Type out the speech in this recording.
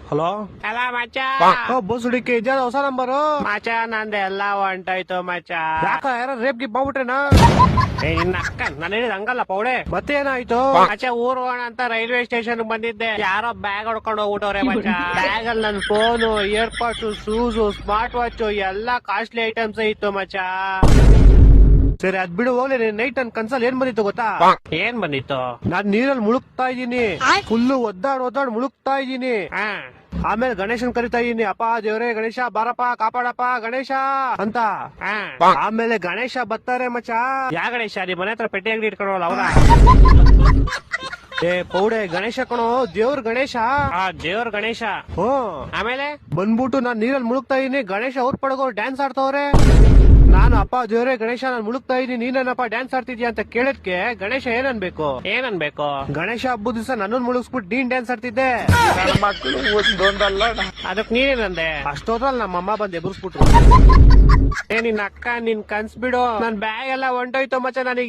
Hello ಅಲ್ಲ ಮಚ್ಚ bus ಹುಡುಕಿ ಇದ್ಯಾವ ಹೊಸ ನಂಬರು ಮಚ್ಚ ನಂದೆಲ್ಲ ಹೊಂಟೋಯ್ತು ಮಚ್ಚ. ಯಾಕ ಯಾರ ರೇಪ್ ಗಿಪ್ ಮಾಡ್ಬಿಟ್ರೇನಾ? ನಿನ್ನ ಅಕ್ಕ ನಾನು ಹೇಳಿದ ಹಂಗಲ್ಲ ಪೌಡೆ. ಮತ್ತೆ ಏನಾಯ್ತು? ಮಚ್ಚ ಊರ್ ಹೋಗೋಣ ಅಂತ ರೈಲ್ವೆ ಸ್ಟೇಷನ್ ಬಂದಿದ್ದೆ, ಯಾರೋ ಬ್ಯಾಗ್ ಹೊಡ್ಕೊಂಡು ಹೋಗ್ಬಿಟ್ಟವ್ರೆ ಮಚ್ಚ. ಬ್ಯಾಗ್ ಅಲ್ಲಿ ನನ್ ಫೋನು, ಇಯರ್ಪಾಡ್ಸ್, ಶೂಸ್, ಸ್ಮಾರ್ಟ್ ವಾಚ್ ಎಲ್ಲಾ ಕಾಸ್ಟ್ಲಿ ಐಟಮ್ಸ್ ಇತ್ತು ಮಚ್ಚ. ಸರಿ ಅದ್ ಬಿಡು ಹೋಗ್ಲಿ. ನೈಟ್ ನನ್ ಕನ್ಸಲ್ಲಿ ಏನ್ ಬಂದಿತ್ತು ಗೊತ್ತಾ? ಏನ್ ಬಂದಿತ್ತು? ನಾನ್ ನೀರಲ್ಲಿ ಮುಳುಗ್ತಾ ಇದ್ದೀನಿ, ಫುಲ್ಲು ಒದ್ದಾಡ್ ಮುಳುಗ್ತಾ ಇದ್ದೀನಿ. ಹಾ ಆಮೇಲೆ ಗಣೇಶನ್ ಕರಿತಾ ಇದೀನಿ, ಅಪ್ಪ ದೇವ್ರೇ ಗಣೇಶ ಬಾರಪ್ಪ ಕಾಪಾಡಪ್ಪ ಗಣೇಶ ಅಂತ. ಹಾ ಆಮೇಲೆ ಗಣೇಶ ಬರ್ತಾರೆ ಮಚ್ಚ. ಯಾ ಗಣೇಶ ನಿಮ್ ಮನೆ ಹತ್ರ ಪೆಟ್ಟಿ ಅಂಗಡಿ ಇಟ್ಕೊಂಡವಲ್ಲ ಅವ್ರ? ಏ ಪೌಡೆ ಗಣೇಶ ಕಣೋ, ದೇವ್ರ ಗಣೇಶ. ದೇವ್ರ ಗಣೇಶ. ಆಮೇಲೆ ಬಂದ್ಬಿಟ್ಟು ನಾನ್ ನೀರಲ್ಲಿ ಮುಳುಗ್ತಾ ಇದೀನಿ, ಗಣೇಶ ಅವ್ರ ಪಡಗೋರು ಡ್ಯಾನ್ಸ್ ಆಡ್ತವ್ರೆ. ನಾನು ಅಪ್ಪ ದೇವ್ರೇ ಗಣೇಶ ನಾನ್ ಮುಳುಗ್ತಾ ಇದೀನಿ, ನೀನಪ್ಪ ಡ್ಯಾನ್ಸ್ ಆಡ್ತಿದ್ಯಾ ಅಂತ ಕೇಳದ್ಕೆ ಗಣೇಶ ಏನನ್ಬೇಕು? ಗಣೇಶ ಹಬ್ಬದ ದಿವಸ ನನ್ನನ್ ಮುಳುಗಿಸ್ಬಿಟ್ಟು ನೀನ್ ಡ್ಯಾನ್ಸ್ ಆಡ್ತಿದ್ದೆ. ಅದಕ್ ನೀನೇನಂದೆ? ಅಷ್ಟೋದ್ರಲ್ಲಿ ನಮ್ಮಮ್ಮ ಬಂದ್ ಎಬ್ಬಿಸ್ಬಿಟ್ರು. ನಿನ್ನ ಅಕ್ಕ ನಿನ್ ಕನ್ಸ್ ಬಿಡು, ನನ್ ಬ್ಯಾಗ್ ಎಲ್ಲ ಹೊಂಟೋಯ್ತು ಮಚ್ಚ. ನನಗೆ